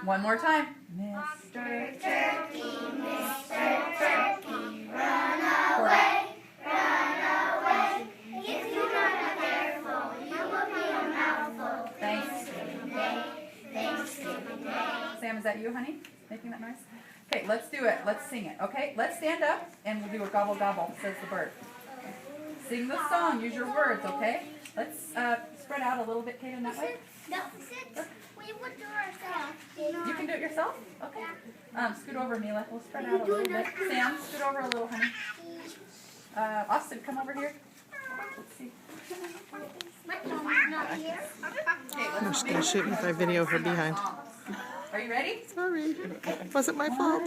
One more time. Mr. Turkey, Mr. Turkey, run away, run away. If you're not careful, you will be a mouthful. Thanksgiving Day, Thanksgiving Day. Sam, is that you, honey, making that noise? Okay, let's do it. Let's sing it, okay? Let's stand up and we'll do a gobble gobble, says the bird. Sing the song, use your words, okay? Let's spread out a little bit, Kaden, that way. No, we would do ourselves. You can do it yourself? Okay. Scoot over, Mila. We'll spread out a little bit. Sam, scoot over a little, honey. Austin, come over here. Let's see. My mom's not here. I'm just going to shoot with my video from behind. Are you ready? Sorry. Wasn't my fault.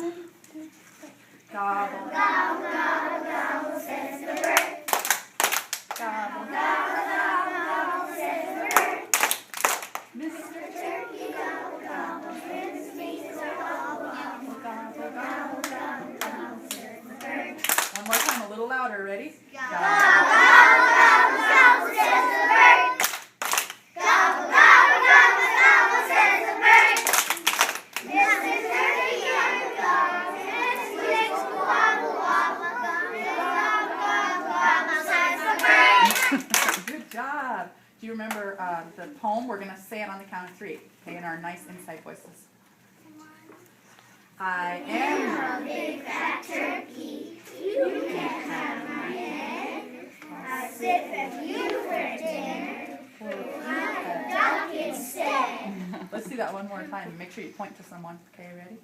Gobble, gobble, gobble, gobble, says the bird. Gobble, gobble, gobble, gobble, says the bird. Mr. Turkey, gobble, gobble, friends, Mr. Gobble, gobble, gobble, gobble, gobble, gobble, says the bird. One more time, a little louder. Ready? Gobble, gobble, gobble, gobble, says the bird. Gobble, gobble, gobble, gobble, says the bird. Mr. Turkey, gobble, gobble, friends, Mr. Gobble, gobble, gobble, gobble, says the bird. Good job. Do you remember the poem? We're going to say it on the count of 3, okay, in our nice inside voices. I am a big fat turkey. You can't have my head. I sit with you for dinner. We'll eat a duck instead. Let's do that one more time. Make sure you point to someone. Okay, ready?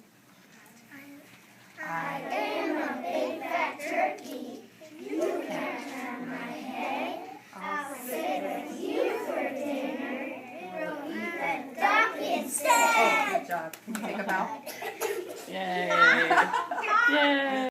I am a big fat turkey. You can't have my head. I'll sit with you for dinner. We'll eat a duck instead. Oh, good job. Can you take a bow? Yay. Yay.